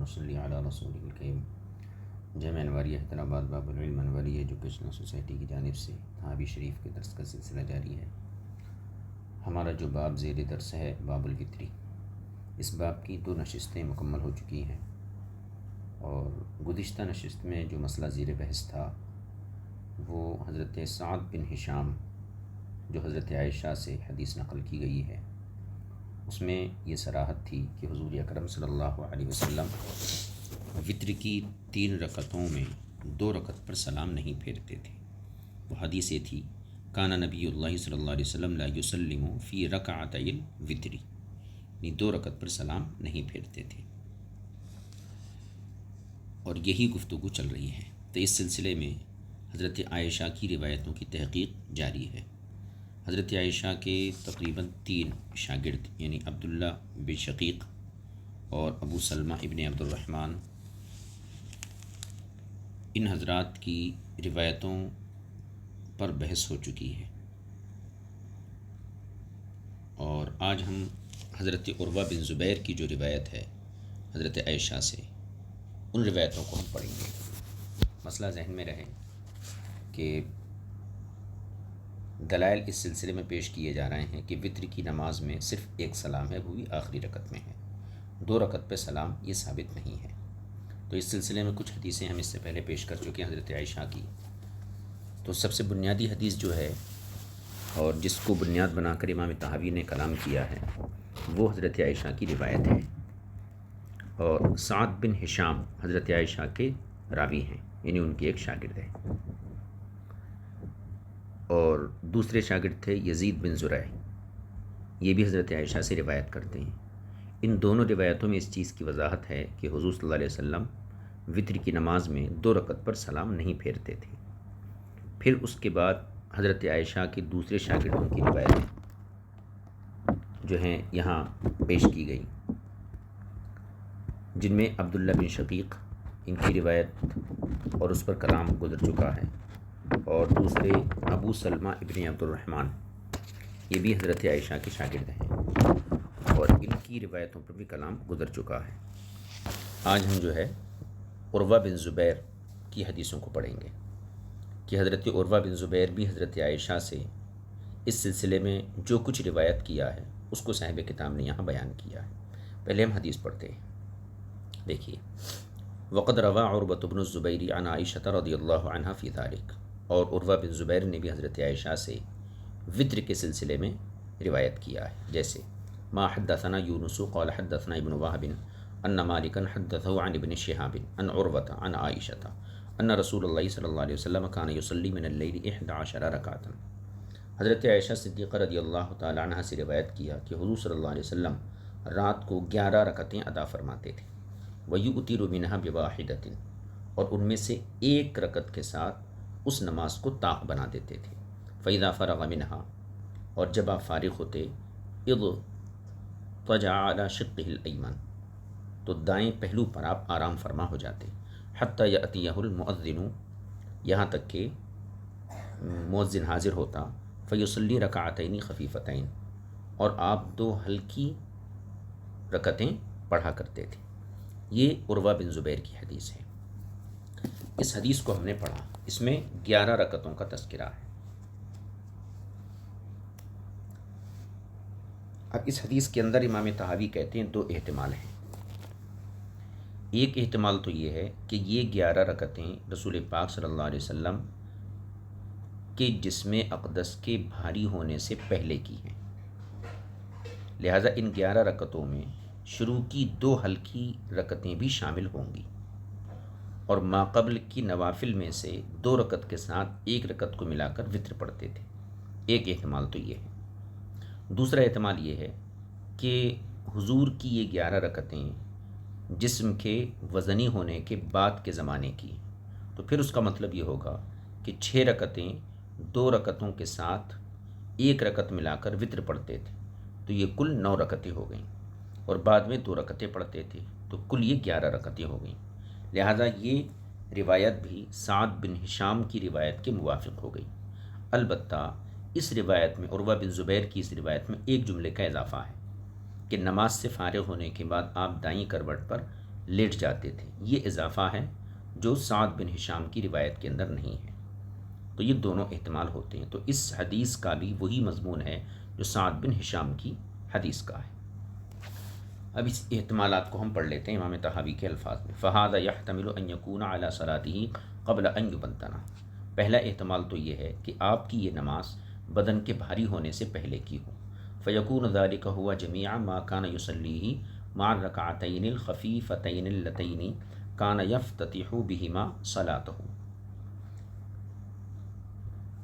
ونصلي على رسول الکریم۔ جامعہ انواریہ حیدرآباد باب العلم انواری ایجوکیشنل سوسائٹی کی جانب سے تحابی شریف کے درس کا سلسلہ جاری ہے۔ ہمارا جو باب زیر درس ہے باب الوتری، اس باب کی 2 نشستیں مکمل ہو چکی ہیں، اور گزشتہ نشست میں جو مسئلہ زیر بحث تھا وہ حضرت سعد بن ہشام جو حضرت عائشہ سے حدیث نقل کی گئی ہے، اس میں یہ صراحت تھی کہ حضور اکرم صلی اللہ علیہ وسلم وتر کی 3 رکعتوں میں 2 رکعت پر سلام نہیں پھیرتے تھے۔ وہ حدیث یہ تھی کان نبی اللہ صلی اللہ علیہ وسلم لا یسلم فی رکعتی الوتر، یعنی 2 رکعت پر سلام نہیں پھیرتے تھے، اور یہی گفتگو چل رہی ہے۔ تو اس سلسلے میں حضرت عائشہ کی روایتوں کی تحقیق جاری ہے۔ حضرت عائشہ کے تقریباً 3 شاگرد یعنی عبداللہ بن شقیق اور ابو سلمہ ابن عبد الرحمن، ان حضرات کی روایتوں پر بحث ہو چکی ہے، اور آج ہم حضرت عروہ بن زبیر کی جو روایت ہے حضرت عائشہ سے، ان روایتوں کو ہم پڑھیں گے۔ مسئلہ ذہن میں رہے کہ دلائل اس سلسلے میں پیش کیے جا رہے ہیں کہ وتر کی نماز میں صرف 1 سلام ہے، وہ بھی آخری رکعت میں ہے، 2 رکعت پہ سلام یہ ثابت نہیں ہے۔ تو اس سلسلے میں کچھ حدیثیں ہم اس سے پہلے پیش کر چکے ہیں حضرت عائشہ کی۔ تو سب سے بنیادی حدیث جو ہے اور جس کو بنیاد بنا کر امام طحاوی نے کلام کیا ہے وہ حضرت عائشہ کی روایت ہے، اور سعد بن ہشام حضرت عائشہ کے راوی ہیں، یعنی ان کی ایک شاگرد ہے، اور دوسرے شاگرد تھے یزید بن زرع، یہ بھی حضرت عائشہ سے روایت کرتے ہیں۔ ان دونوں روایتوں میں اس چیز کی وضاحت ہے کہ حضور صلی اللہ علیہ وسلم وتر کی نماز میں 2 رکعت پر سلام نہیں پھیرتے تھے۔ پھر اس کے بعد حضرت عائشہ کے دوسرے شاگردوں کی روایتیں جو ہیں یہاں پیش کی گئی، جن میں عبداللہ بن شقیق ان کی روایت اور اس پر کلام گزر چکا ہے، اور دوسرے ابو سلمہ ابن عبد الرحمن، یہ بھی حضرت عائشہ کے شاگرد ہیں، اور ان کی روایتوں پر بھی کلام گزر چکا ہے۔ آج ہم جو ہے عروہ بن زبیر کی حدیثوں کو پڑھیں گے کہ حضرت عروہ بن زبیر بھی حضرت عائشہ سے اس سلسلے میں جو کچھ روایت کیا ہے اس کو صاحب کتاب نے یہاں بیان کیا ہے۔ پہلے ہم حدیث پڑھتے ہیں۔ دیکھیے، وقد روا عروۃ بن الزبیر عن عائشہ رضی اللہ عنہا فی ذلک، اور عروہ بن زبیر نے بھی حضرت عائشہ سے وتر کے سلسلے میں روایت کیا ہے، جیسے ما حدثنا یونس قال حدثنا ابن وهب ان مالکا حدثه عن ابن شہاب عن عروة عن عائشہ ان رسول اللہ صلی اللہ علیہ وسلم کان یصلی من اللیل 11 رکعۃ۔ حضرت عائشہ صدیقہ رضی اللہ تعالی عنہ سے روایت کیا کہ حضور صلی اللہ علیہ وسلم رات کو 11 رکعتیں ادا فرماتے تھے، وَيُؤْتِرُ مِنْهَا بِوَاحِدَةٍ، اور ان میں سے 1 رکعت کے ساتھ اس نماز کو طاق بنا دیتے تھے، فَإِذَا فَرَغَ مِنْهَا، اور جب آپ فارغ ہوتے، اضطجع علی شقہ الایمن، تو دائیں پہلو پر آپ آرام فرما ہو جاتے، حتی یأتیہ المؤذن، یہاں تک کہ مؤذن حاضر ہوتا، فیصلی رکعتین خفیفتین، اور آپ 2 ہلکی رکعتیں پڑھا کرتے تھے۔ یہ عروہ بن زبیر کی حدیث ہے۔ اس حدیث کو ہم نے پڑھا، اس میں 11 رکعتوں کا تذکرہ ہے۔ اب اس حدیث کے اندر امام طحاوی کہتے ہیں 2 احتمال ہیں۔ ایک احتمال تو یہ ہے کہ یہ 11 رکعتیں رسول پاک صلی اللہ علیہ وسلم کے جسم اقدس کے بھاری ہونے سے پہلے کی ہیں، لہٰذا ان 11 رکعتوں میں شروع کی 2 ہلکی رکعتیں بھی شامل ہوں گی، اور ماقبل کی نوافل میں سے 2 رکعت کے ساتھ 1 رکعت کو ملا کر وتر پڑھتے تھے۔ ایک احتمال تو یہ ہے۔ دوسرا احتمال یہ ہے کہ حضور کی یہ 11 رکعتیں جسم کے وزنی ہونے کے بعد کے زمانے کی، تو پھر اس کا مطلب یہ ہوگا کہ 6 رکعتیں 2 رکعتوں کے ساتھ 1 رکعت ملا کر وتر پڑھتے تھے، تو یہ کل 9 رکعتیں ہو گئیں، اور بعد میں 2 رکعتیں پڑھتے تھے، تو کل یہ 11 رکعتیں ہو گئیں۔ لہٰذا یہ روایت بھی سعد بن ہشام کی روایت کے موافق ہو گئی۔ البتہ اس روایت میں، عروہ بن زبیر کی اس روایت میں ایک جملے کا اضافہ ہے کہ نماز سے فارغ ہونے کے بعد آپ دائیں کروٹ پر لیٹ جاتے تھے۔ یہ اضافہ ہے جو سعد بن ہشام کی روایت کے اندر نہیں ہے۔ تو یہ دونوں احتمال ہوتے ہیں۔ تو اس حدیث کا بھی وہی مضمون ہے جو سعد بن ہشام کی حدیث کا ہے۔ اب اس احتمالات کو ہم پڑھ لیتے ہیں امام طحاوی کے الفاظ میں۔ فَهَذَا يَحْتَمِلُ أَن يَكُونَ عَلَى صَلَاتِهِ قَبْلَ أَن يُبَدَّنَ۔ پہلا احتمال تو یہ ہے کہ آپ کی یہ نماز بدن کے بھاری ہونے سے پہلے کی ہو۔ فَيَكُونُ ذَلِكَ هُوَ جَمِيعَ مَا كَانَ يُصَلِّيهِ مَعَ الرَّكَعَتَيْنِ الْخَفِيفَتَيْنِ اللَّتَيْنِ كَانَ يَفْتَتِحُ بِهِمَا صَلَاتَهُ،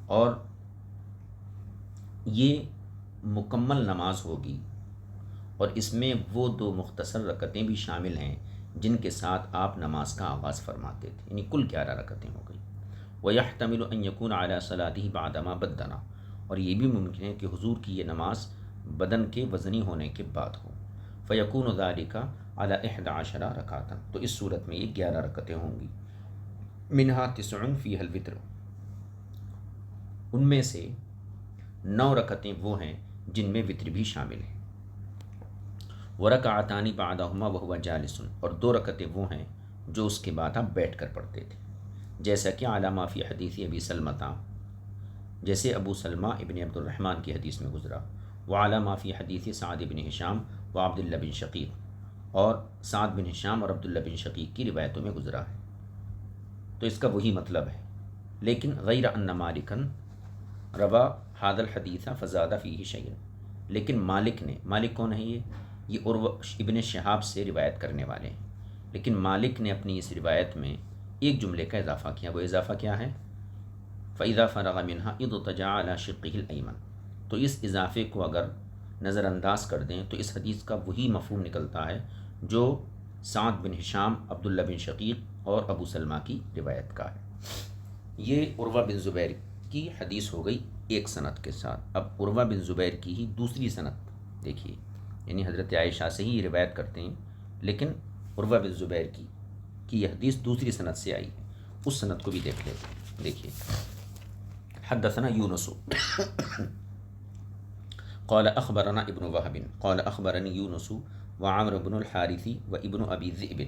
اور یہ مکمل نماز ہوگی اور اس میں وہ دو مختصر رکعتیں بھی شامل ہیں جن کے ساتھ آپ نماز کا آغاز فرماتے تھے، یعنی کل 11 رکعتیں ہو گئی۔ وَيَحْتَمِلُ أَن يَكُونَ عَلَى صَلَاتِهِ بَعْدَمَا بَدَّنَ، اور یہ بھی ممکن ہے کہ حضور کی یہ نماز بدن کے وزنی ہونے کے بعد ہو۔ فَيَكُونُ ذَلِكَ عَلَى 11 رَكَعَةً، تو اس صورت میں یہ 11 رکعتیں ہوں گی۔ مِنْهَا 9 فِيهَا الْوِتْرُ، ان میں سے 9 رکعتیں وہ ہیں جن میں وطر بھی شامل ہے۔ وَرَكَعَتَانِ بَعْدَهُمَا وَهُوَ جَالِسٌ، اور 2 رکعتیں وہ ہیں جو اس کے بعد آپ بیٹھ کر پڑھتے تھے، جیسا کہ علامہ فی حدیث ابی سلمہ، جیسے ابو سلمہ ابن عبد الرحمن کی حدیث میں گزرا، وعلامہ فی حدیث سعد بن ہشام و عبداللہ بن شقیق، اور سعد بن ہشام اور عبداللہ بن شقیق کی روایتوں میں گزرا ہے۔ تو اس کا وہی مطلب ہے، لیکن غیر ان مالکا روا هذا الحدیث فزاد فیہ شیئا، لیکن مالک کون ہے؟ یہ عروہ ابن شہاب سے روایت کرنے والے ہیں، لیکن مالک نے اپنی اس روایت میں ایک جملے کا اضافہ کیا۔ وہ اضافہ کیا ہے؟ فَإِذَا فَرَغَ مِنْهَا اضْطَجَعَ عَلَى شِقِّهِ الْأَيْمَنِ، تو اس اضافے کو اگر نظر انداز کر دیں تو اس حدیث کا وہی مفہوم نکلتا ہے جو سعد بن ہشام، عبداللہ بن شقیق اور ابو سلمہ کی روایت کا ہے۔ یہ عروہ بن زبیر کی حدیث ہو گئی ایک سند کے ساتھ۔ اب عروہ بن زبیر کی ہی دوسری سند دیکھیے، یعنی حضرت عائشہ سے ہی یہ روایت کرتے ہیں، لیکن عروہ بن زبیر کی یہ حدیث دوسری سند سے آئی ہے، اس سند کو بھی دیکھ لیتے ہیں۔ دیکھیے، حدثنا یونس قال اخبرنا ابن وهب قال اخبرني یونس وعمر بن الحارث وابن ابي ذئب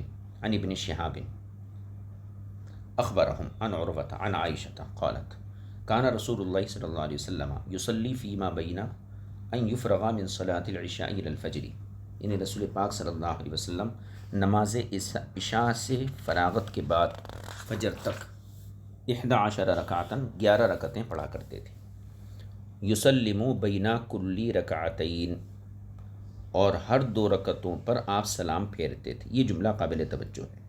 عن ابن شهاب اخبرهم عن عروة عن عائشة قالت كان رسول الله صلى الله عليه وسلم يصلي فيما بين ان يفرغ من صلاة العشاء الى الفجر، یعنی رسول پاک صلی اللہ علیہ وسلم نماز عشاء سے فراغت کے بعد فجر تک 11 رکعتاً 11 رکعتیں پڑھا کرتے تھے۔ یسلم بین کلی رکعتین، اور ہر 2 رکعتوں پر آپ سلام پھیرتے تھے۔ یہ جملہ قابل توجہ ہے۔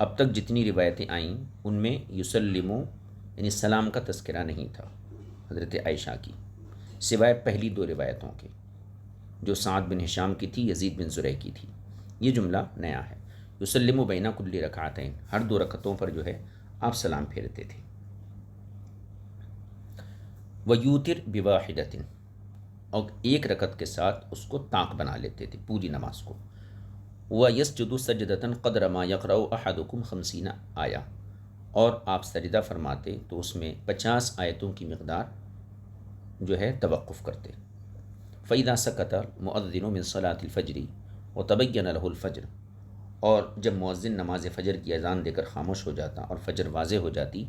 اب تک جتنی روایتیں آئیں ان میں یسلم یعنی سلام کا تذکرہ نہیں تھا حضرت عائشہ کی، سوائے پہلی 2 روایتوں کے جو سعد بن ہشام کی تھی، یزید بن زریع کی تھی۔ یہ جملہ نیا ہے، یسلم بین کلی رکعتین، ہر 2 رکعتوں پر جو ہے آپ سلام پھیرتے تھے۔ ویوتر بواحدۃ، اور 1 رکعت کے ساتھ اس کو طاق بنا لیتے تھے پوری نماز کو۔ ویسجد سجدۃ قدر ما یقرأ احدکم 50 آیہ، اور آپ سجدہ فرماتے تو اس میں 50 آیتوں کی مقدار جو ہے توقف کرتے۔ فَإِذَا سَكَتَ الْمُؤَذِّنُ مِنْ صَلَاةِ الْفَجْرِ وَتَبَيَّنَ لَهُ الْفَجْرُ، اور جب مؤذن نماز فجر کی اذان دے کر خاموش ہو جاتا اور فجر واضح ہو جاتی،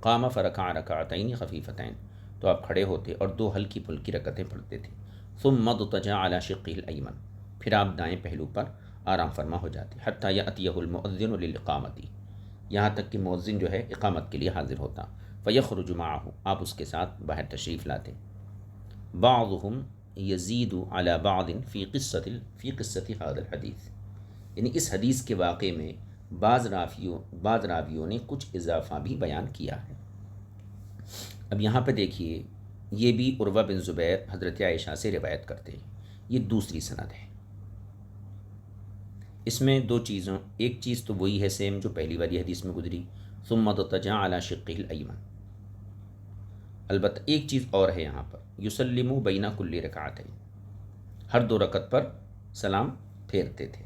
قام فرکع رکعتین خفیفتین، تو آپ کھڑے ہوتے اور 2 ہلکی پھلکی رکعتیں پڑھتے تھے۔ ثم اضطجع علی شقہ الایمن، پھر آپ دائیں پہلو پر آرام فرما ہو جاتے، حتی یأتیہ المؤذن للاقامۃ، یہاں تک کہ مؤذن جو ہے اقامت کے لیے حاضر ہوتا۔ فیخرج معہ، آپ اس کے ساتھ باہر تشریف لاتے۔ بعضهم یزید علی بعض فی قصۃ هذا الحدیث، یعنی اس حدیث کے واقعے میں بعض راویوں نے کچھ اضافہ بھی بیان کیا ہے۔ اب یہاں پہ دیکھیے، یہ بھی عروہ بن زبیر حضرت عائشہ سے روایت کرتے ہیں، یہ دوسری سند ہے۔ اس میں 2 چیزوں، ایک چیز تو وہی ہے سیم جو پہلی والی حدیث میں گزری، ثم اضطجع علی شقہ الایمن، البتہ ایک چیز اور ہے یہاں پر، یسلم بین کل رکعتین، ہر 2 رکعت پر سلام پھیرتے تھے۔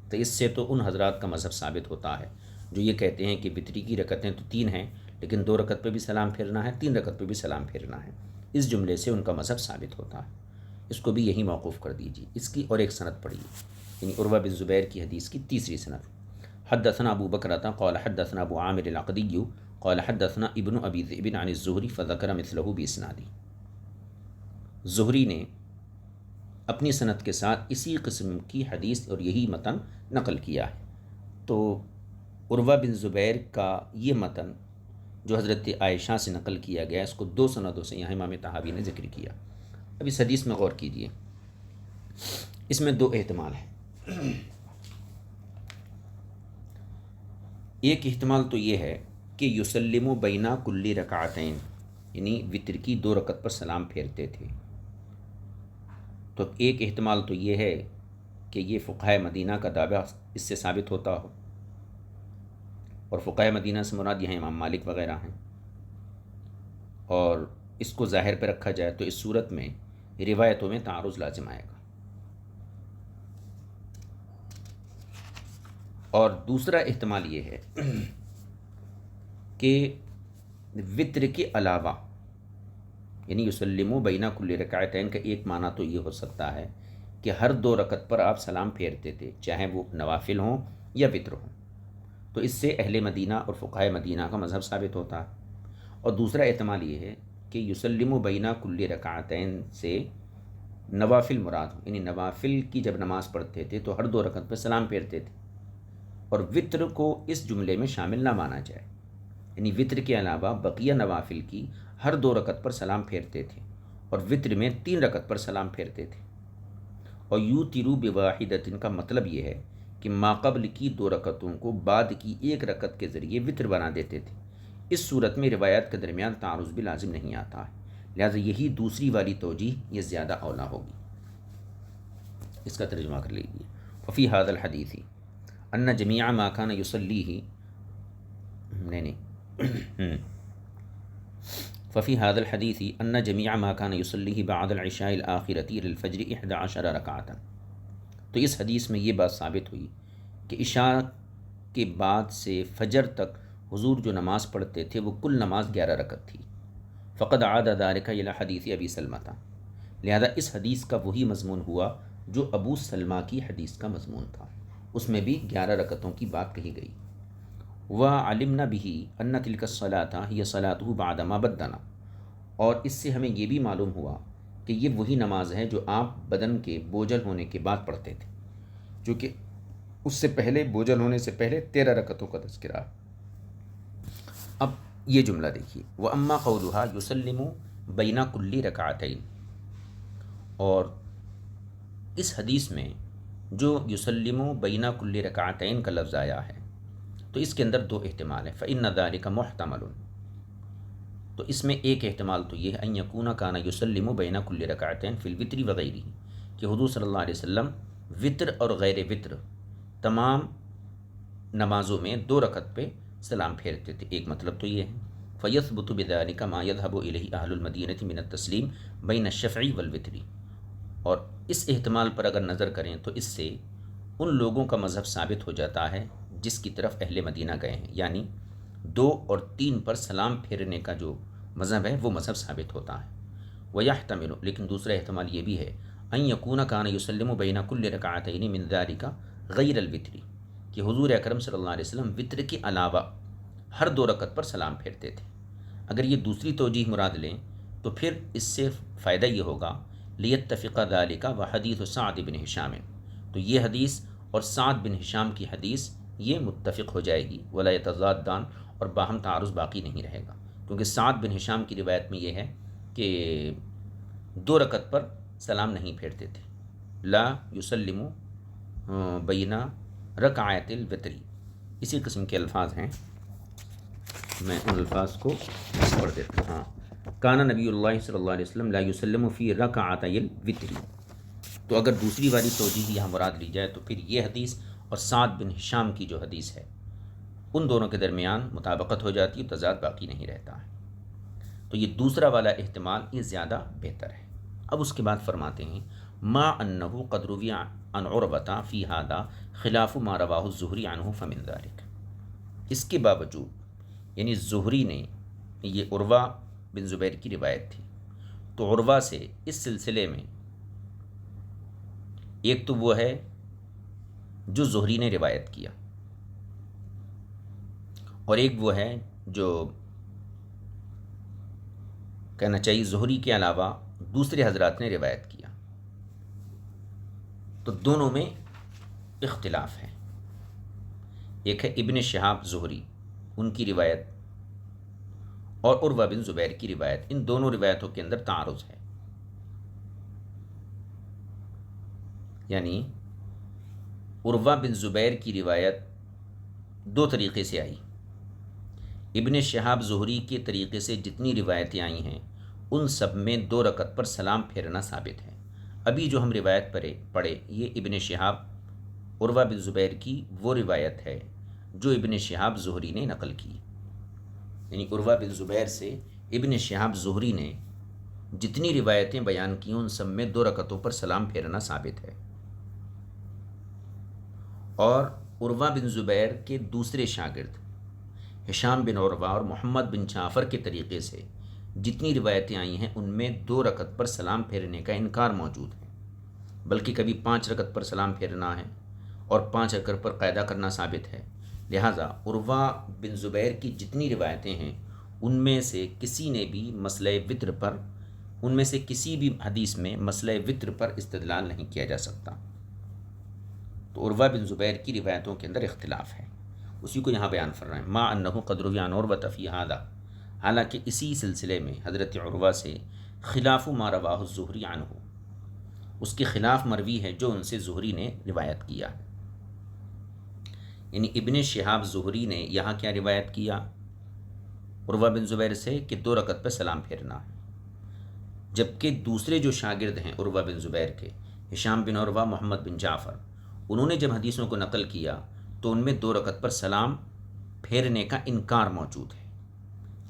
تو اس سے تو ان حضرات کا مذہب ثابت ہوتا ہے جو یہ کہتے ہیں کہ وتری کی رکعتیں تو 3 ہیں، لیکن 2 رکعت پہ بھی سلام پھیرنا ہے، 3 رکعت پہ بھی سلام پھیرنا ہے۔ اس جملے سے ان کا مذہب ثابت ہوتا ہے، اس کو بھی یہی موقوف کر دیجیے۔ اس کی اور ایک سند پڑھیے، یعنی عروہ بن زبیر کی حدیث کی تیسری سند۔ حدثنا ابو بکرۃ قال حدثنا ابو عامر العقدی قال حدثنا ابن ابی ذئب عن الزہری فذکر مثلہ باسنادی۔ زہری نے اپنی سند کے ساتھ اسی قسم کی حدیث اور یہی متن نقل کیا ہے۔ تو عروہ بن زبیر کا یہ متن جو حضرت عائشہ سے نقل کیا گیا، اس کو دو سندوں سے یہاں امام طحاوی نے ذکر کیا۔ اب اس حدیث میں غور کیجیے، اس میں دو احتمال ہیں۔ ایک احتمال تو یہ ہے کہ یسلم بین کل رکعتین، یعنی وتر کی 2 رکعت پر سلام پھیرتے تھے۔ تو ایک احتمال تو یہ ہے کہ یہ فقہائے مدینہ کا دعویٰ اس سے ثابت ہوتا ہو، اور فقہائے مدینہ سے مراد یہاں امام مالک وغیرہ ہیں، اور اس کو ظاہر پہ رکھا جائے تو اس صورت میں روایتوں میں تعارض لازم آئے گا۔ اور دوسرا احتمال یہ ہے کہ وتر کے علاوہ، یعنی یسلم بین کل رکعتین کا ایک معنی تو یہ ہو سکتا ہے کہ ہر 2 رکعت پر آپ سلام پھیرتے تھے، چاہے وہ نوافل ہوں یا وتر ہوں۔ تو اس سے اہل مدینہ اور فقہائے مدینہ کا مذہب ثابت ہوتا ہے۔ اور دوسرا احتمال یہ ہے کہ یسلم بین کل رکعتین سے نوافل مراد ہوں، یعنی نوافل کی جب نماز پڑھتے تھے تو ہر 2 رکعت پر سلام پھیرتے تھے، اور وتر کو اس جملے میں شامل نہ مانا جائے، یعنی وتر کے علاوہ بقیہ نوافل کی ہر 2 رکعت پر سلام پھیرتے تھے، اور وتر میں 3 رکعت پر سلام پھیرتے تھے۔ اور یوترو بواحدۃ کا مطلب یہ ہے کہ ماقبل کی 2 رکعتوں کو بعد کی 1 رکعت کے ذریعے وتر بنا دیتے تھے۔ اس صورت میں روایات کے درمیان تعارض بھی لازم نہیں آتا ہے، لہذا یہی دوسری والی توجیہ یہ زیادہ اولا ہوگی۔ اس کا ترجمہ کر لیجیے۔ وفی ھذا الحدیث ان جمیع ما کان یصلیہ ففی ھذا الحدیث ان جمیع ما کان یصلیہ بعد العشاء الآخرۃ للفجر 11 رکعۃ۔ تو اس حدیث میں یہ بات ثابت ہوئی کہ عشاء کے بعد سے فجر تک حضور جو نماز پڑھتے تھے وہ کل نماز 11 رکعت تھی۔ فقد عاد ذلك الى حدیث ابی سلمہ، لہذا اس حدیث کا وہی مضمون ہوا جو ابو سلمہ کی حدیث کا مضمون تھا، اس میں بھی 11 رکعتوں کی بات کہی گئی۔ وعلمنا به ان تلك الصلاة هي صلاته بعد ما بدنا، اور اس سے ہمیں یہ بھی معلوم ہوا کہ یہ وہی نماز ہے جو آپ بدن کے بوجھل ہونے کے بعد پڑھتے تھے، جو کہ اس سے پہلے بوجھل ہونے سے پہلے 13 رکعتوں کا تذکرہ۔ اب یہ جملہ دیکھیے، وَأَمَّا قَوْلُهَا يُسَلِّمُ بَيْنَ كُلِّ رَكَعَتَيْنِ، اور اس حدیث میں جو یسلم بین کل رکعتین کا لفظ آیا ہے تو اس کے اندر 2 احتمال ہیں۔ فإن ذلك محتمل، تو اس میں ایک احتمال تو یہ ہے ان یکون کان یسلم بین کل رکعتین فی الوتر وغیرہ، کہ حضور صلی اللہ علیہ وسلم وطر اور غیر وطر تمام نمازوں میں 2 رکعت پہ سلام پھیرتے تھے۔ ایک مطلب تو یہ ہے فیثبت بذلک ما یذهب الیہ اہل المدینہ من التسلیم بین الشفع والوتر، اور اس احتمال پر اگر نظر کریں تو اس سے ان لوگوں کا مذہب ثابت ہو جاتا ہے جس کی طرف اہل مدینہ گئے ہیں، یعنی 2 اور 3 پر سلام پھیرنے کا جو مذہب ہے وہ مذہب ثابت ہوتا ہے۔ ویحتمل، لیکن دوسرا احتمال یہ بھی ہے ان یکون کان یسلم بین کل رکعتین من ذلک غیر الوتر، کہ حضور اکرم صلی اللہ علیہ وسلم وطر کے علاوہ ہر 2 رکعت پر سلام پھیرتے تھے۔ اگر یہ دوسری توجیہ مراد لیں تو پھر اس سے فائدہ یہ ہوگا لیتفق ذلک وحدیث سعد بن ہشام، تو یہ حدیث اور سعد بن ہشام کی حدیث یہ متفق ہو جائے گی، ولا یتضادان، اور باہم تعارض باقی نہیں رہے گا، کیونکہ سعد بن ہشام کی روایت میں یہ ہے کہ 2 رکعت پر سلام نہیں پھیرتے تھے، لا یسلم بین رکعت الوتر، اسی قسم کے الفاظ ہیں، میں ان الفاظ کو پڑھ دیتا ہوں۔ کانا نبی اللہ صلی اللہ علیہ وسلم لا یسلم فی رکعتی الوتر، تو اگر دوسری والی توجیہ یہاں مراد لی جائے تو پھر یہ حدیث اور سعد بن ہشام کی جو حدیث ہے ان دونوں کے درمیان مطابقت ہو جاتی ہے، تضاد باقی نہیں رہتا ہے۔ تو یہ دوسرا والا احتمال یہ زیادہ بہتر ہے۔ اب اس کے بعد فرماتے ہیں ما انہ قد روی عن عروہ فی ھذا خلاف ما رواہ الزہری عنہ فمن ذلک، اس کے باوجود یعنی زہری نے، یہ عروہ بن زبیر کی روایت تھی، تو عروہ سے اس سلسلے میں ایک تو وہ ہے جو زہری نے روایت کیا، اور ایک وہ ہے جو کہنا چاہیے زہری کے علاوہ دوسرے حضرات نے روایت کیا، تو دونوں میں اختلاف ہے۔ ایک ہے ابن شہاب زہری، ان کی روایت، اور عروہ بن زبیر کی روایت، ان دونوں روایتوں کے اندر تعارض ہے۔ یعنی عروہ بن زبیر کی روایت دو طریقے سے آئی، ابن شہاب زہری کے طریقے سے جتنی روایتیں آئی ہیں ان سب میں 2 رکعت پر سلام پھیرنا ثابت ہے۔ ابھی جو ہم روایت پڑھے یہ ابن شہاب عروہ بن زبیر کی وہ روایت ہے جو ابن شہاب زہری نے نقل کی، یعنی عروہ بن زبیر سے ابن شہاب زہری نے جتنی روایتیں بیان کی ان سب میں 2 رکعتوں پر سلام پھیرنا ثابت ہے، اور عروہ بن زبیر کے دوسرے شاگرد ہشام بن عروہ اور محمد بن جعفر کے طریقے سے جتنی روایتیں آئی ہیں ان میں 2 رکعت پر سلام پھیرنے کا انکار موجود ہے، بلکہ کبھی 5 رکعت پر سلام پھیرنا ہے اور 5 رکعت پر قاعدہ کرنا ثابت ہے۔ لہٰذا عروہ بن زبیر کی جتنی روایتیں ہیں ان میں سے کسی نے بھی مسئلہ وطر پر، ان میں سے کسی بھی حدیث میں مسئلہ وطر پر استدلال نہیں کیا جا سکتا، تو عروہ بن زبیر کی روایتوں کے اندر اختلاف ہے، اسی کو یہاں بیان فرمائیں ما انہ قد روی عن عروہ فی ھذا، حالانکہ اسی سلسلے میں حضرت عروہ سے خلاف ما رواہ الزہری عنہ، اس کے خلاف مروی ہے جو ان سے زہری نے روایت کیا، یعنی ابن شہاب زہری نے یہاں کیا روایت کیا عروہ بن زبیر سے کہ 2 رکعت پہ سلام پھیرنا ہے، جبکہ دوسرے جو شاگرد ہیں عروہ بن زبیر کے ہشام بن عروہ محمد بن جعفر، انہوں نے جب حدیثوں کو نقل کیا تو ان میں 2 رکعت پر سلام پھیرنے کا انکار موجود ہے۔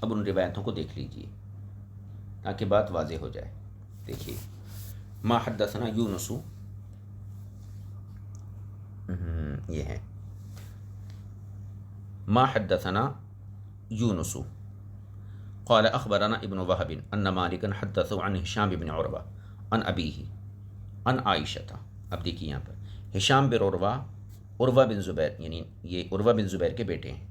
اب ان روایتوں کو دیکھ لیجئے تاکہ بات واضح ہو جائے۔ دیکھیے ما حدثنا یونس، یہ ہے ما حدثنا یونس قال اخبرنا ابن وهب ان مالکا حدثه عن ہشام بن عروہ عن ابیہ عن عائشہ۔ اب دیکھیے یہاں پر ہشام بن عروہ بن زبیر، یعنی یہ عروہ بن زبیر کے بیٹے ہیں،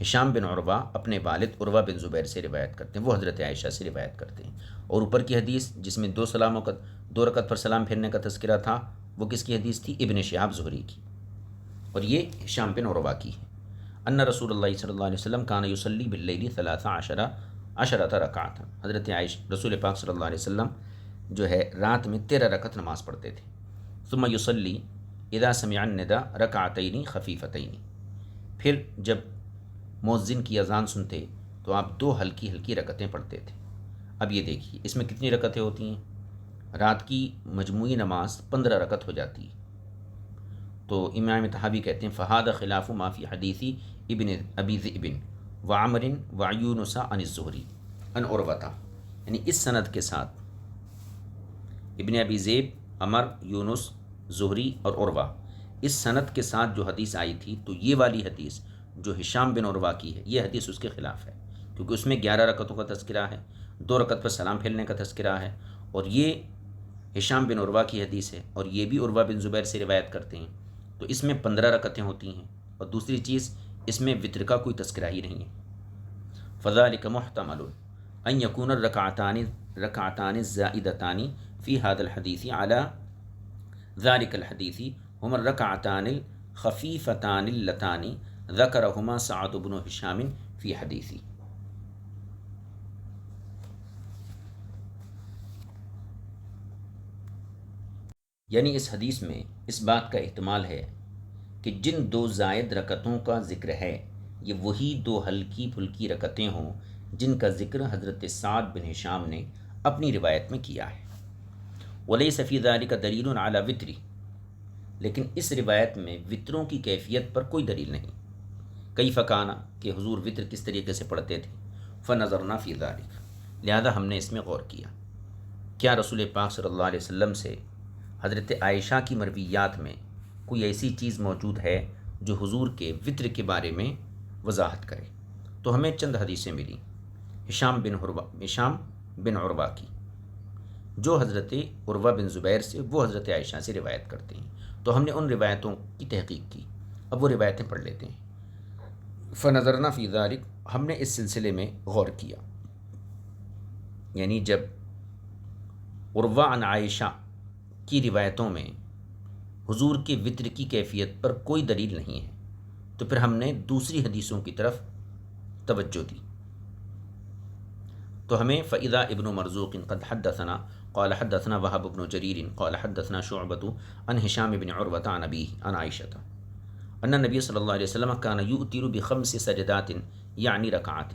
ہشام بن عروہ اپنے والد عروہ بن زبیر سے روایت کرتے ہیں، وہ حضرت عائشہ سے روایت کرتے ہیں، اور اوپر کی حدیث جس میں 2 رکعت پر سلام پھیرنے کا تذکرہ تھا وہ کس کی حدیث تھی؟ ابن شہاب زہری کی، اور یہ ہشام بن عروہ کی ہے۔ ان رسول اللہ صلی اللہ علیہ وسلم کان یصلی باللیل 13 رکعۃ، حضرت عائشہ رسول پاک صلی اللہ علیہ وسلم جو ہے رات میں 13 رکعت نماز پڑھتے تھے، ثم یصلی اذا سمع النداء رکعتین خفیفتین، پھر جب مؤذن کی اذان سنتے تو آپ 2 ہلکی ہلکی رکعتیں پڑھتے تھے۔ اب یہ دیکھیے اس میں کتنی رکعتیں ہوتی ہیں؟ رات کی مجموعی نماز 15 رکعت ہو جاتی ہے، تو امام طحاوی کہتے ہیں فہذا خلاف ما فی حدیث ابن ابی ذئب وعمر ویونس عن الزہری عن عروہ، یعنی اس سند کے ساتھ ابن ابی ذئب، عمر، یونس، زہری اور عروہ، اس سند کے ساتھ جو حدیث آئی تھی تو یہ والی حدیث جو ہشام بن عروہ کی ہے یہ حدیث اس کے خلاف ہے، کیونکہ اس میں 11 رکعتوں کا تذکرہ ہے، 2 رکعت پر سلام پھیرنے کا تذکرہ ہے، اور یہ ہشام بن عروہ کی حدیث ہے اور یہ بھی عروہ بن زبیر سے روایت کرتے ہیں، تو اس میں 15 رکعتیں ہوتی ہیں، اور دوسری چیز اس میں وطر کا کوئی تذکرہ ہی نہیں ہے۔ فذلک محتمل ان یکون الرکعتان الزائدتان فی هذا الحدیث علی ذلك الحدیث هما الرکعتان الخفیفتان اللتان ذکرہما سعد بن ہشام فی حدیثی۔ یعنی اس حدیث میں اس بات کا احتمال ہے کہ جن 2 زائد رکعتوں کا ذکر ہے یہ وہی 2 ہلکی پھلکی رکعتیں ہوں جن کا ذکر حضرت سعد بن ہشام نے اپنی روایت میں کیا ہے۔ ولیس فی ذلک دلیل علی وطری، لیکن اس روایت میں وطروں کی کیفیت پر کوئی دلیل نہیں، کیف کان، کہ حضور وطر کس طریقے سے پڑھتے تھے، فنظرنا فی ذلک، لہذا ہم نے اس میں غور کیا، کیا رسول پاک صلی اللہ علیہ وسلم سے حضرت عائشہ کی مرویات میں کوئی ایسی چیز موجود ہے جو حضور کے وطر کے بارے میں وضاحت کرے، تو ہمیں چند حدیثیں ملی ہشام بن عروہ کی جو حضرت عروہ بن زبیر سے، وہ حضرت عائشہ سے روایت کرتے ہیں، تو ہم نے ان روایتوں کی تحقیق کی. اب وہ روایتیں پڑھ لیتے ہیں. فنظرنا فی ذلک، ہم نے اس سلسلے میں غور کیا. یعنی جب عروہ عن عائشہ کی روایتوں میں حضور کے وطر کی کیفیت پر کوئی دلیل نہیں ہے تو پھر ہم نے دوسری حدیثوں کی طرف توجہ دی. تو ہمیں فإذا ابن مرزوق قد حدثنا قال حدثنا وهب بن جرير قال حدثنا شعبة عن هشام بن عروة عن أبيه عن عائشة ان النبی صلی اللہ علیہ وسلم کان یؤتر بخمس سجدات یعنی رکعات.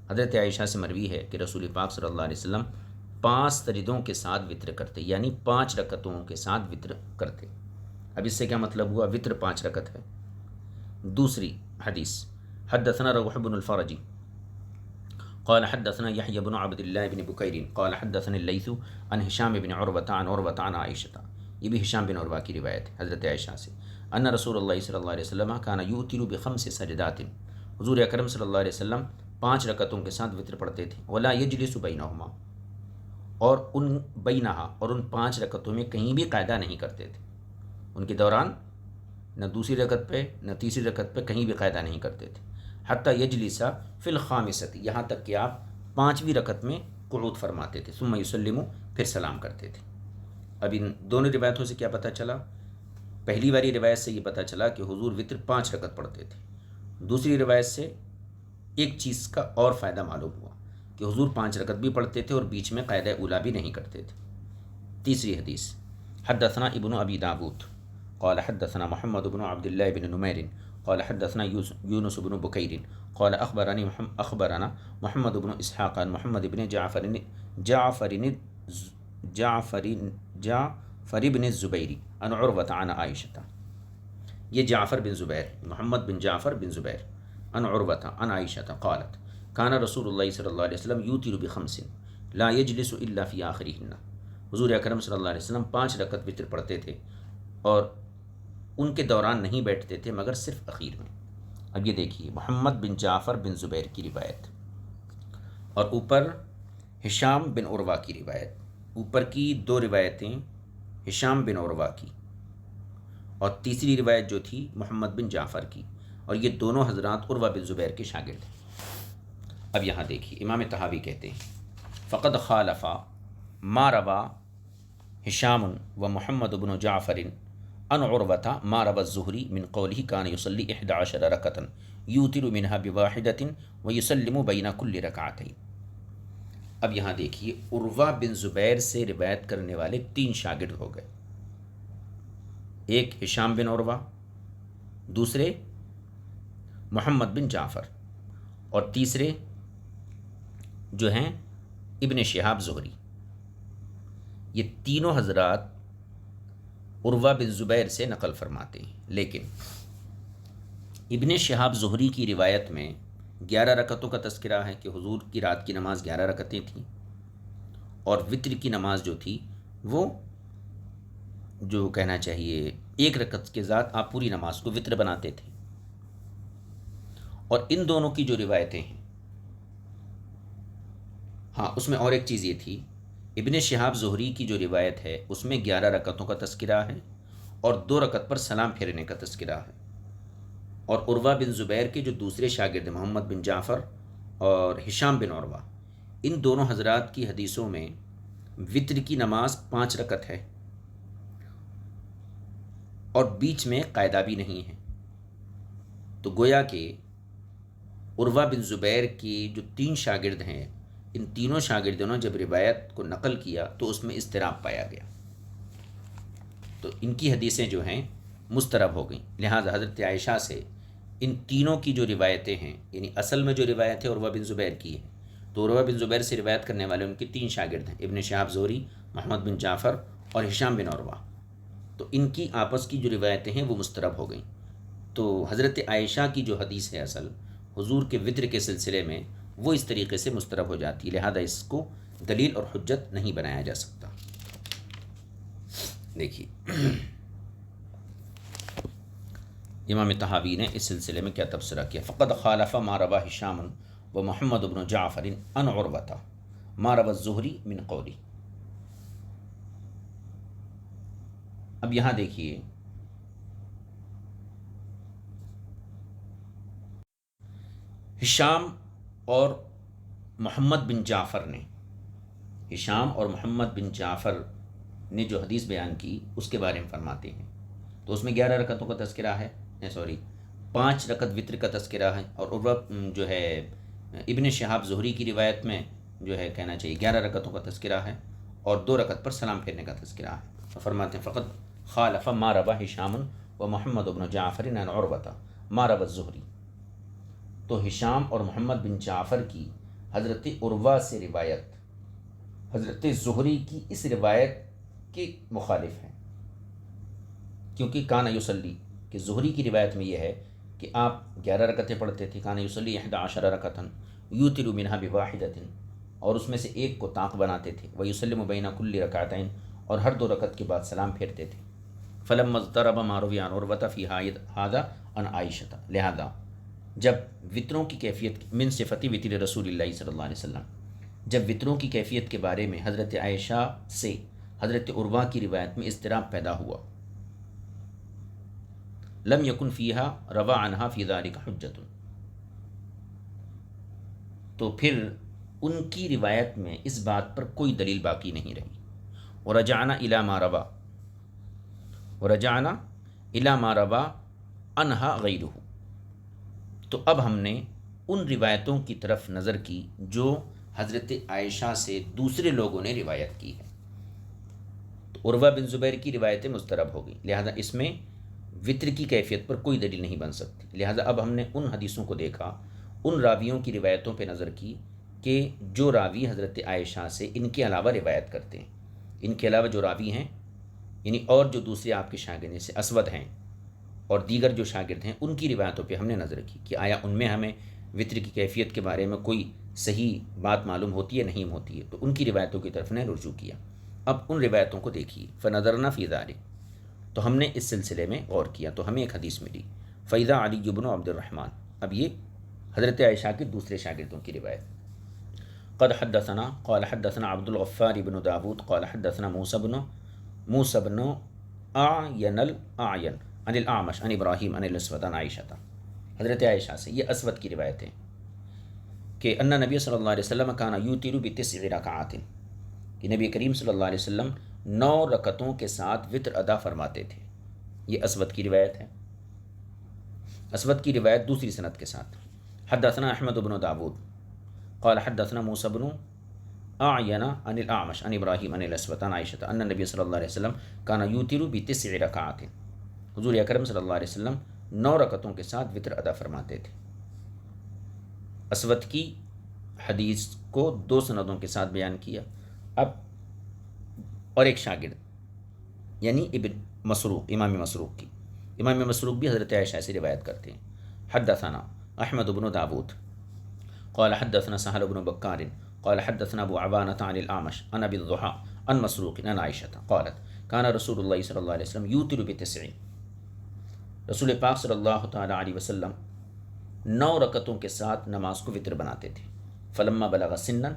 حضرت عائشہ سے مروی ہے کہ رسول پاک صلی اللہ علیہ وسلم 5 سجدوں کے ساتھ وطر کرتے، یعنی 5 رکعتوں کے ساتھ وطر کرتے. اب اس سے کیا مطلب ہوا؟ وطر 5 رکعت ہے. دوسری حدیث حدثنا روح بن الفرج قال حدثنا يحيى بن عبد الله بن بكير قال حدثنا الليث عن هشام بن عروة عن عروة عن عائشة. یہ بھی ہشام بن عروہ کی روایت ہے حضرت عائشہ سے. ان رسول اللہ صلی اللہ علیہ وسلم کان یؤتر بخمس سجدات، حضور اکرم صلی اللہ علیہ وسلم 5 رکعتوں کے ساتھ وطر پڑھتے تھے. ولا یجلس بینہما، اور ان 5 رکعتوں میں کہیں بھی قاعدہ نہیں کرتے تھے. ان کے دوران نہ دوسری رکعت پہ نہ تیسری رکعت پہ کہیں بھی قاعدہ نہیں کرتے تھے. حتی یجلس فی الخامسۃ، یہاں تک کہ آپ 5ویں رکعت میں قعود فرماتے تھے. ثم یسلم، پھر سلام کرتے تھے. اب ان دونوں روایتوں سے کیا پتہ چلا؟ پہلی والی روایت سے یہ پتہ چلا کہ حضور وطر 5 رکعت پڑھتے تھے. دوسری روایت سے ایک چیز کا اور فائدہ معلوم ہوا کہ حضور 5 رکعت بھی پڑھتے تھے اور بیچ میں قاعدہ اولیٰ بھی نہیں کرتے تھے. تیسری حدیث حدثنا ابن ابی داود قال حدثنا محمد بن عبد الله بن نمير قال حدثنا يونس بن بكير قال اخبرنا محمد بن اسحاق عن محمد بن جعفر بن الزبير عن عروة عن عائشة. یہ جعفر بن زبیر، محمد بن جعفر بن زبیر عن عروة عن عائشة قالت كان رسول الله صلی اللہ علیہ وسلم يوتر بخمس لا يجلس الا في آخرهن. حضور اکرم صلی اللہ علیہ وسلم 5 رکعت وطر پڑھتے تھے اور ان کے دوران نہیں بیٹھتے تھے مگر صرف اخیر میں. اب یہ دیکھیے محمد بن جعفر بن زبیر کی روایت اور اوپر ہشام بن عروہ کی روایت. اوپر کی 2 روایتیں ہشام بن عروہ کی اور تیسری روایت جو تھی محمد بن جعفر کی، اور یہ دونوں حضرات عروہ بن زبیر کے شاگرد ہیں. اب یہاں دیکھیے امام طحاوی کہتے ہیں فقد خالف ما روا ہشام و محمد بن جعفر ان عروة ما روا الزہری من قوله كان يصلي 11 ركعة يوتر منها بواحدة ويسلم بين كل ركعتين. اب یہاں دیکھیے عروہ بن زبیر سے روایت کرنے والے 3 شاگرد ہو گئے. ایک ہشام بن عروہ، دوسرے محمد بن جعفر، اور تیسرے جو ہیں ابن شہاب زہری. یہ تینوں حضرات عروہ بن زبیر سے نقل فرماتے ہیں. لیکن ابن شہاب زہری کی روایت میں 11 رکعتوں کا تذکرہ ہے کہ حضور کی رات کی نماز 11 رکعتیں تھیں، اور وطر کی نماز جو تھی وہ جو کہنا چاہیے 1 رکعت کے ساتھ آپ پوری نماز کو وطر بناتے تھے. اور ان دونوں کی جو روایتیں ہیں، ہاں اس میں اور ایک چیز یہ تھی، ابن شہاب زہری کی جو روایت ہے اس میں 11 رکعتوں کا تذکرہ ہے اور 2 رکعت پر سلام پھیرنے کا تذکرہ ہے. اور عروہ بن زبیر کے جو دوسرے شاگرد محمد بن جعفر اور ہشام بن عروہ، ان دونوں حضرات کی حدیثوں میں وطر کی نماز 5 رکعت ہے اور بیچ میں قاعدہ بھی نہیں ہے. تو گویا کہ عروہ بن زبیر کی جو 3 شاگرد ہیں، ان تینوں شاگردوں نے جب روایت کو نقل کیا تو اس میں اضطراب پایا گیا، تو ان کی حدیثیں جو ہیں مضطرب ہو گئیں. لہٰذا حضرت عائشہ سے ان تینوں کی جو روایتیں ہیں، یعنی اصل میں جو روایت ہے عروہ بن زبیر کی ہے، تو عروہ بن زبیر سے روایت کرنے والے ان کے 3 شاگرد ہیں، ابن شہاب زہری، محمد بن جعفر اور ہشام بن عروہ. تو ان کی آپس کی جو روایتیں ہیں وہ مضطرب ہو گئیں. تو حضرت عائشہ کی جو حدیث ہے اصل حضور کے وطر کے سلسلے میں، وہ اس طریقے سے مضطرب ہو جاتی ہے. لہذا اس کو دلیل اور حجت نہیں بنایا جا سکتا. دیکھیے امام طحاوی نے اس سلسلے میں کیا تبصرہ کیا. فقد خالف ما روا ہشام و محمد بن جعفر ان عروة ما روا الزہری من قولی. اب یہاں دیکھیے ہشام اور محمد بن جعفر نے، ہشام اور محمد بن جعفر نے جو حدیث بیان کی اس کے بارے میں فرماتے ہیں، تو اس میں 11 رکعتوں کا تذکرہ ہے، 5 رکعت وطر کا تذکرہ ہے، اور عروہ جو ہے ابن شہاب زہری کی روایت میں جو ہے کہنا چاہیے 11 رکعتوں کا تذکرہ ہے، اور 2 رکعت پر سلام پھیرنے کا تذکرہ ہے۔ تو فرماتے ہیں فقط خالف ما روى ہشام و محمد بن جعفر عن عروہ ما روى الزہری، تو ہشام اور محمد بن جعفر کی حضرت عروہ سے روایت حضرت زہری کی اس روایت کے مخالف ہے، کیونکہ کان یصلی کہ زہری کی روایت میں یہ ہے کہ آپ 11 رکعتیں پڑھتے تھے، کان یصلی 11 رکعتاً یوتر منها بواحدۃ، اور اس میں سے ایک کو طاق بناتے تھے، ویسلم بین کل رکعتین، اور ہر 2 رکعت کے بعد سلام پھیرتے تھے۔ فلما اضطرب ما روی عن عروہ فی ھذا عن عائشہ، لہذا جب وطروں کی کیفیت من صفتی وطر رسول اللہ صلی اللہ علیہ وسلم، جب وطروں کی کیفیت کے بارے میں حضرت عائشہ سے حضرت عروہ کی روایت میں اضطراب پیدا ہوا، لم یکن فیہا روی عنہا فی ذلک حجۃ، تو پھر ان کی روایت میں اس بات پر کوئی دلیل باقی نہیں رہی۔ ورجعنا الی ما روی، ورجعنا الی ما روی عنہا غیرہ، تو اب ہم نے ان روایتوں کی طرف نظر کی جو حضرت عائشہ سے دوسرے لوگوں نے روایت کی ہے۔ تو عروہ بن زبیر کی روایتیں مضطرب ہو گئی، لہذا اس میں وطر کی کیفیت پر کوئی دلیل نہیں بن سکتی، لہذا اب ہم نے ان حدیثوں کو دیکھا، ان راویوں کی روایتوں پہ نظر کی کہ جو راوی حضرت عائشہ سے ان کے علاوہ روایت کرتے ہیں، ان کے علاوہ جو راوی ہیں یعنی اور جو دوسرے آپ کے شاگرد جیسے اسود ہیں اور دیگر جو شاگرد ہیں، ان کی روایتوں پہ ہم نے نظر کی کہ آیا ان میں ہمیں وطر کی کیفیت کے بارے میں کوئی صحیح بات معلوم ہوتی ہے نہیں ہوتی ہے، تو ان کی روایتوں کی طرف نے رجوع کیا۔ اب ان روایتوں کو دیکھیے، فنظرنا فی ذلک، تو ہم نے اس سلسلے میں غور کیا تو ہمیں ایک حدیث ملی، فإذا علی بن عبد الرحمن، اب یہ حضرت عائشہ کے دوسرے شاگردوں کی روایت، قد حدثنا قال حدثنا عبد الغفار بن داود قال حدثنا موسى بن اعین الاعین عن الاعمش عن ابراہیم عن الاسود عن عائشہ، حضرت عائشہ سے یہ اسود کی روایت ہے کہ ان نبی صلی اللہ علیہ وسلم کان یوتر بتسع رکعات، کہ نبی کریم صلی اللہ علیہ وسلم 9 رکعتوں کے ساتھ وطر ادا فرماتے تھے، یہ اسود کی روایت ہے۔ اسود کی روایت دوسری سند کے ساتھ، حدثنا احمد بن داود قال حدثنا موسى بن اعین عن الاعمش عن ابراہیم عن الاسود عن عائشہ ان نبی صلی اللہ علیہ وسلم کان یوتر بتسع رکعات، حضور اکرم صلی اللہ علیہ وسلم 9 رکعتوں کے ساتھ وطر ادا فرماتے تھے۔ اسود کی حدیث کو 2 سندوں کے ساتھ بیان کیا۔ اب اور ایک شاگرد یعنی ابن مسروق، امام مسروق بھی حضرت عائشہ سے روایت کرتے ہیں۔ حدثنا احمد بن داود قال حدثنا سهل بن بکار قال حدثنا ابو عوانة عن الاعمش عن ابي الضحى عن مسروق عن عائشة قالت كان رسول الله صلی اللہ علیہ وسلم یوتر بتسع، رسول پاک صلی اللہ تعالی علیہ وسلم 9 رکعتوں کے ساتھ نماز کو وطر بناتے تھے۔ فلما بلغ سنا،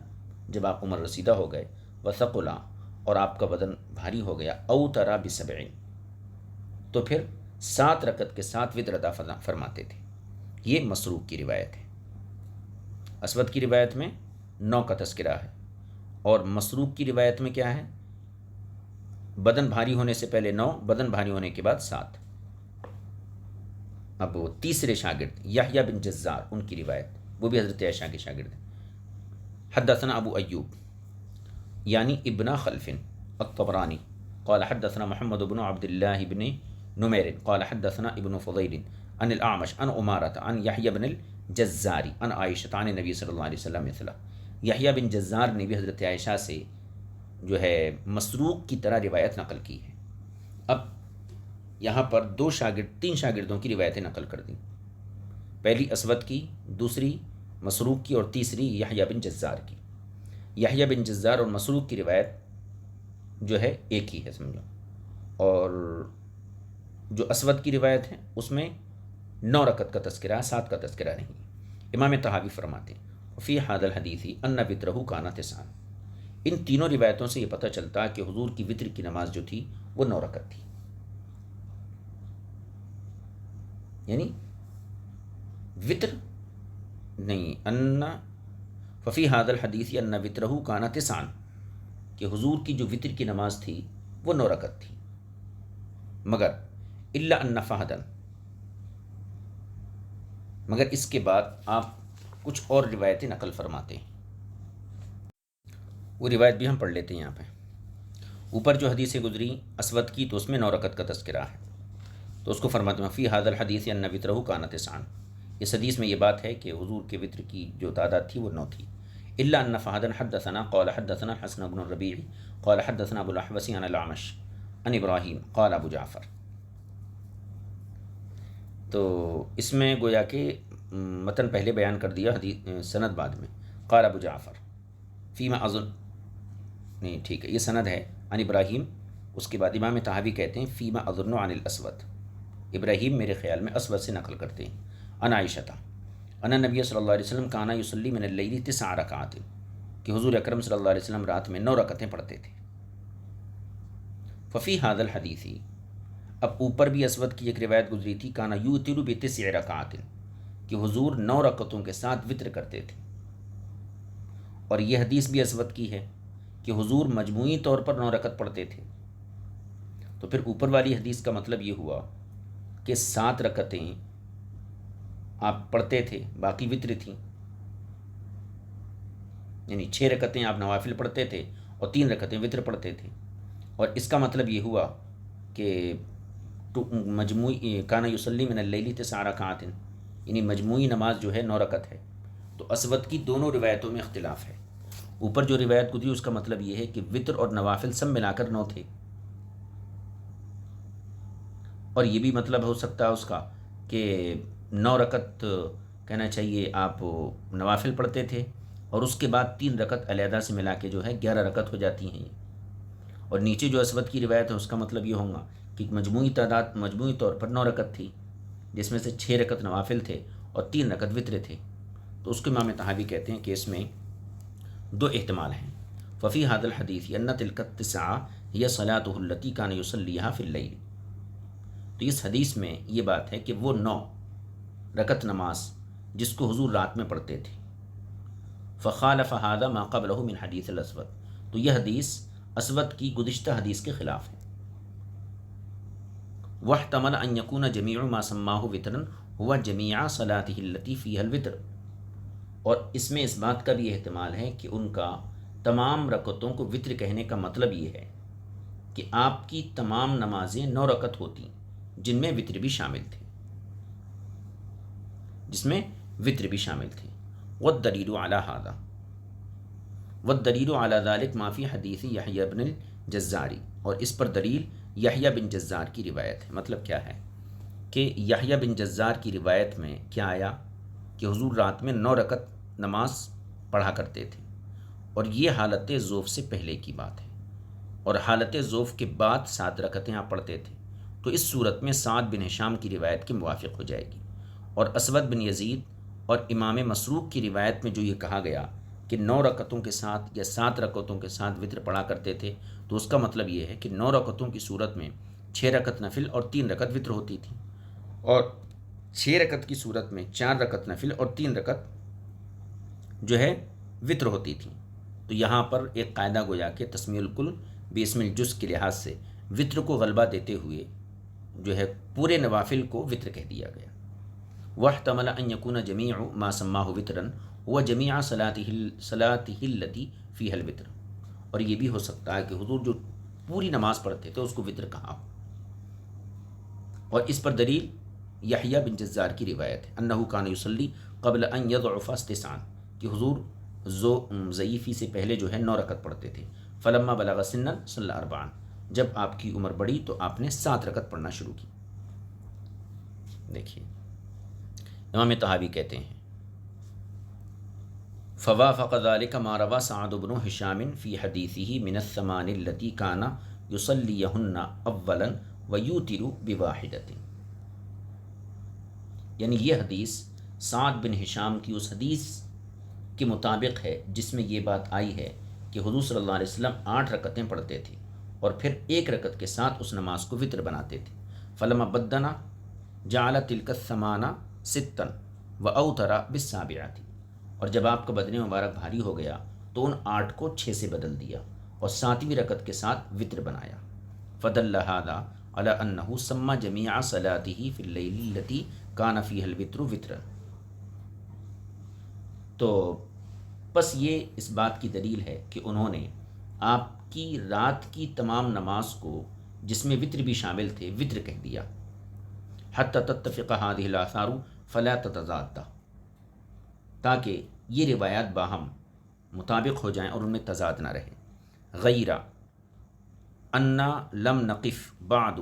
جب آپ عمر رسیدہ ہو گئے، وثقلا، اور آپ کا بدن بھاری ہو گیا، اوتر بسبع، تو پھر 7 رکعت کے ساتھ وطر ادا فرماتے تھے۔ یہ مسروق کی روایت ہے۔ اسود کی روایت میں 9 کا تذکرہ ہے، اور مسروق کی روایت میں کیا ہے؟ بدن بھاری ہونے سے پہلے 9، بدن بھاری ہونے کے بعد 7۔ اب وہ تیسرے شاگرد یحییٰ بن جزار، ان کی روایت، وہ بھی حضرت عائشہ کے شاگرد ہیں۔ حدثنا ابو ایوب یعنی ابن خلف الطبرانی قال حدثنا محمد بن عبد الله بن نمیر قال حدثنا ابن فضیل عن الاعمش عن عمارة عن یحییٰ بن الجزار عن عائشة عن النبی صلی اللہ علیہ وسلم مثلہ، یحییٰ بن جزار نے بھی حضرت عائشہ سے جو ہے مسروق کی طرح روایت نقل کی ہے۔ اب یہاں پر 3 شاگردوں کی روایتیں نقل کر دیں، پہلی اسود کی، دوسری مسروق کی، اور تیسری یحییٰ بن جزار کی۔ یحییٰ بن جزار اور مسروق کی روایت جو ہے ایک ہی ہے سمجھو، اور جو اسود کی روایت ہے اس میں 9 رکعت کا تذکرہ، 7 کا تذکرہ نہیں۔ امام طحاوی فرماتے ہیں فی ھذا الحدیث ان وطرہ کان 9، ان تینوں روایتوں سے یہ پتہ چلتا ہے کہ حضور کی وطر کی نماز جو تھی وہ 9 رکعت تھی، یعنی وطر نہیں ان ففی هذا الحدیث ان وطرہ کانا تسعا، کہ حضور کی جو وطر کی نماز تھی وہ 9 رکعت تھی، مگر الا ان فہدن، مگر اس کے بعد آپ کچھ اور روایتیں نقل فرماتے ہیں، وہ روایت بھی ہم پڑھ لیتے ہیں یہاں پہ۔ اوپر جو حدیثیں گزری اسود کی تو اس میں 9 رکعت کا تذکرہ ہے، تو اس کو فرماتے ہیں فی هذا الحدیث ان وطرہ کانا تسعا، اس حدیث میں یہ بات ہے کہ حضور کے وطر کی جو تعداد تھی وہ 9 تھی۔ الا ان فہدا حدثنا قال حدثنا حسن بن الربیع قال حدثنا ابو الاحوص عن الاعمش عن ابراہیم قال ابو جعفر، تو اس میں گویا کہ متن پہلے بیان کر دیا، حدیث سند بعد میں، قال ابو جعفر فیما اظن، نہیں ٹھیک ہے، یہ سند ہے عن ابراہیم، اس کے بعد امام طحاوی کہتے ہیں فیما اظن عن الاسود، ابراہیم میرے خیال میں اسود سے نقل کرتے ہیں، عن عائشہ ان نبی صلی اللہ علیہ وسلم کانا یصلی من اللیل 9 رکعات، کہ حضور اکرم صلی اللہ علیہ وسلم رات میں 9 رکعتیں پڑھتے تھے۔ ففی هذا الحدیث، اب اوپر بھی اسود کی ایک روایت گزری تھی کانا یوتر ب9 رکعات، کہ حضور 9 رکعتوں کے ساتھ وطر کرتے تھے، اور یہ حدیث بھی اسود کی ہے کہ حضور مجموعی طور پر 9 رکعت پڑھتے تھے، تو پھر اوپر والی حدیث کا مطلب یہ ہوا کہ 7 رکعتیں آپ پڑھتے تھے، باقی وطر تھیں، یعنی 6 رکعتیں آپ نوافل پڑھتے تھے اور 3 رکعتیں وطر پڑھتے تھے، اور اس کا مطلب یہ ہوا کہ مجموعی کانا یصلی من اللیل 9 رکعات، یعنی مجموعی نماز جو ہے 9 رکعت ہے۔ تو اسود کی دونوں روایتوں میں اختلاف ہے، اوپر جو روایت گزری اس کا مطلب یہ ہے کہ وطر اور نوافل سب ملا کر 9 تھے، اور یہ بھی مطلب ہو سکتا ہے اس کا کہ 9 رکعت کہنا چاہیے آپ نوافل پڑھتے تھے، اور اس کے بعد 3 رکعت علیحدہ سے ملا کے جو ہے 11 رکعت ہو جاتی ہیں، اور نیچے جو اسود کی روایت ہے اس کا مطلب یہ ہوگا کہ مجموعی تعداد مجموعی طور پر 9 رکعت تھی، جس میں سے 6 رکعت نوافل تھے اور 3 رکعت وطر تھے، تو اس کو امام طحاوی کہتے ہیں کہ اس میں 2 احتمال ہیں۔ ففی هذا الحدیث ان تلک التسع هي صلاته التي كان يصليها في الليل، تو اس حدیث میں یہ بات ہے کہ وہ 9 رکعت نماز جس کو حضور رات میں پڑھتے تھے، فخالف هذا ما قبله من حدیث الاسود، تو یہ حدیث اسود کی گزشتہ حدیث کے خلاف ہے۔ واحتمل ان يكون جميع ما سماه وطرا هو جميع صلاته التي فيها الوطر، اور اس میں اس بات کا بھی احتمال ہے کہ ان کا تمام رکعتوں کو وطر کہنے کا مطلب یہ ہے کہ آپ کی تمام نمازیں 9 رکعت ہوتی جن میں وطر بھی شامل تھے، جس میں وطر بھی شامل تھے۔ والدلیل علی هذا، والدلیل علی ذلك ما فی حدیث یحییٰ بن الجزاری، اور اس پر دلیل یحییٰ بن جزار کی روایت ہے۔ مطلب کیا ہے کہ یحییٰ بن جزار کی روایت میں کیا آیا کہ حضور رات میں 9 رکعت نماز پڑھا کرتے تھے، اور یہ حالت ذوف سے پہلے کی بات ہے، اور حالت ذوف کے بعد 7 رکعتیں آپ پڑھتے تھے، تو اس صورت میں سعد بن ہشام کی روایت کے موافق ہو جائے گی، اور اسود بن یزید اور امام مسروق کی روایت میں جو یہ کہا گیا کہ 9 رکعتوں کے ساتھ یا 7 رکعتوں کے ساتھ وطر پڑھا کرتے تھے، تو اس کا مطلب یہ ہے کہ 9 رکعتوں کی صورت میں 6 رکعت نفل اور 3 رکعت وطر ہوتی تھی، اور 6 رکعت کی صورت میں 4 رکعت نفل اور 3 رکعت جو ہے وطر ہوتی تھی۔ تو یہاں پر ایک قاعدہ گویا کہ تسمیہ الکل باسم الجز کے لحاظ سے وطر کو غلبہ دیتے ہوئے جو ہے پورے نوافل کو وطر کہہ دیا گیا۔ واحتمل ان يكون جميع ما سماه وطرا هو جميع صلاته التي فيها الوطر، اور یہ بھی ہو سکتا ہے کہ حضور جو پوری نماز پڑھتے تھے اس کو وطر کہا، اور اس پر دلیل یحییٰ بن جزار کی روایت ہے انه كان يصلي قبل ان يضعف 9، کہ حضور ضعیفی سے پہلے جو ہے 9 رکعت پڑھتے تھے، فلما بلغ سنا صلی 4، جب آپ کی عمر بڑھی تو آپ نے 7 رکعت پڑھنا شروع کی۔ دیکھیے امام طحاوی کہتے ہیں فوافق ذلك ما روى سعد بن هشام في حديثه من الثمان التي كان يصليهن اولا ويوتر بواحدة، یعنی یہ حدیث سعد بن ہشام کی اس حدیث کے مطابق ہے جس میں یہ بات آئی ہے کہ حضور صلی اللہ علیہ وسلم 8 رکعتیں پڑھتے تھے اور پھر 1 رکعت کے ساتھ اس نماز کو وطر بناتے تھے۔ فلما بدنا جعل تلك الثمان ستا واوتر بالسابعة، اور جب آپ کا بدن مبارک بھاری ہو گیا تو ان 8 کو 6 سے بدل دیا اور 7ویں رکعت کے ساتھ وطر بنایا۔ فدل هذا على انه سمى جميع صلاته في الليل التي كان فيها الوتر وترا۔ تو بس یہ اس بات کی دلیل ہے کہ انہوں نے آپ کی رات کی تمام نماز کو جس میں وطر بھی شامل تھے وطر کہہ دیا۔ حتی تتفق هذه الآثار فلا تتضاد، تاکہ یہ روایات باہم مطابق ہو جائیں اور ان میں تضاد نہ رہے۔ غیر انا لم نقف بعد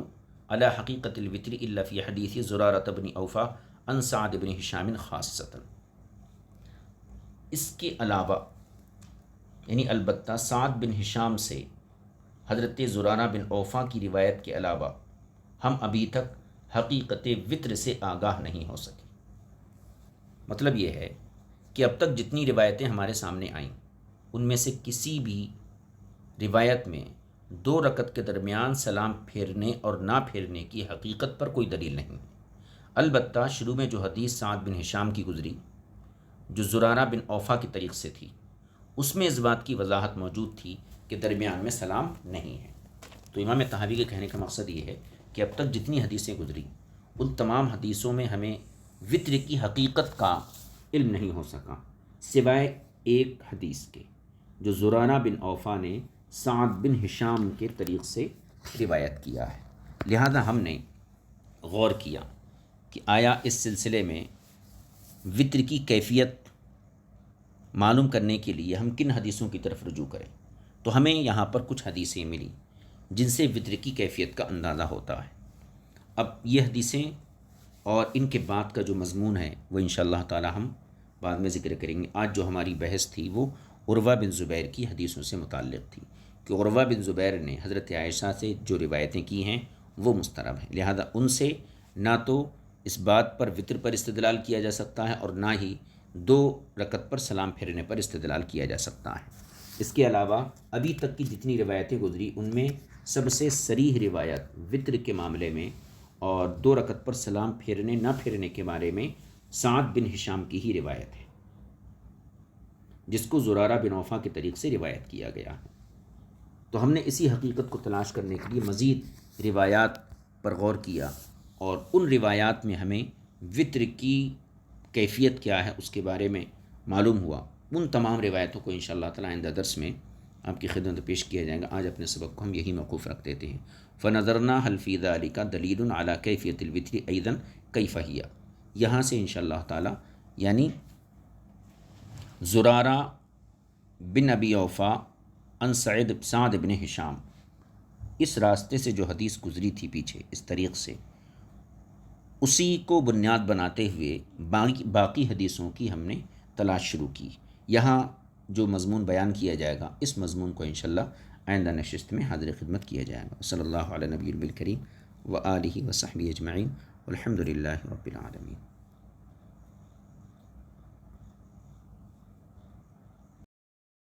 على حقیقت الوطر الا فی حدیث زرارۃ بن اوفا عن سعد بن ہشام خاصۃ۔ اس کے علاوہ یعنی البتہ سعد بن ہشام سے حضرت زرارہ بن اوفا کی روایت کے علاوہ ہم ابھی تک حقیقت وطر سے آگاہ نہیں ہو سکے۔ مطلب یہ ہے کہ اب تک جتنی روایتیں ہمارے سامنے آئیں ان میں سے کسی بھی روایت میں 2 رکعت کے درمیان سلام پھیرنے اور نہ پھیرنے کی حقیقت پر کوئی دلیل نہیں۔ البتہ شروع میں جو حدیث سعد بن ہشام کی گزری جو زرارہ بن اوفا کی طریق سے تھی، اس میں اس بات کی وضاحت موجود تھی کہ درمیان میں سلام نہیں ہے۔ تو امام طحاوی کے کہنے کا مقصد یہ ہے کہ اب تک جتنی حدیثیں گزری ان تمام حدیثوں میں ہمیں وطر کی حقیقت کا علم نہیں ہو سکا، سوائے ایک حدیث کے جو زرارہ بن اوفا نے سعد بن ہشام کے طریق سے روایت کیا ہے۔ لہذا ہم نے غور کیا کہ آیا اس سلسلے میں وطر کی کیفیت معلوم کرنے کے لیے ہم کن حدیثوں کی طرف رجوع کریں، تو ہمیں یہاں پر کچھ حدیثیں ملی جن سے وطر کی کیفیت کا اندازہ ہوتا ہے۔ اب یہ حدیثیں اور ان کے بعد کا جو مضمون ہے وہ انشاءاللہ تعالی ہم بعد میں ذکر کریں گے۔ آج جو ہماری بحث تھی وہ عروہ بن زبیر کی حدیثوں سے متعلق تھی کہ عروہ بن زبیر نے حضرت عائشہ سے جو روایتیں کی ہیں وہ مسترب ہیں، لہذا ان سے نہ تو اس بات پر وطر پر استدلال کیا جا سکتا ہے اور نہ ہی 2 رکعت پر سلام پھیرنے پر استدلال کیا جا سکتا ہے۔ اس کے علاوہ ابھی تک کی جتنی روایتیں گزری ان میں سب سے صریح روایت وطر کے معاملے میں اور 2 رکعت پر سلام پھیرنے نہ پھیرنے کے بارے میں سعد بن ہشام کی ہی روایت ہے، جس کو زرارہ بن اوفا کے طریق سے روایت کیا گیا ہے۔ تو ہم نے اسی حقیقت کو تلاش کرنے کے لیے مزید روایات پر غور کیا اور ان روایات میں ہمیں وطر کی کیفیت کیا ہے اس کے بارے میں معلوم ہوا۔ ان تمام روایتوں کو انشاءاللہ تعالی آئندہ درس میں آپ کی خدمت میں پیش کیا جائے گا۔ آج اپنے سبق کو ہم یہی موقوف رکھ دیتے ہیں۔ فنظرنا هل فی ذلک دلیل علی کیفیت الوطر ایضا کیف ہی، یہاں سے انشاءاللہ تعالی یعنی زرارہ بن ابی اوفا عن سعد بن ہشام اس راستے سے جو حدیث گزری تھی پیچھے اس طریق سے، اسی کو بنیاد بناتے ہوئے باقی حدیثوں کی ہم نے تلاش شروع کی۔ یہاں جو مضمون بیان کیا جائے گا اس مضمون کو انشاءاللہ آئندہ نشست میں حاضر خدمت کیا جائے گا۔ صلی اللہ علیہ نبی الکریم و آلہ و صحبہ اجمعین والحمد للہ رب العالمین۔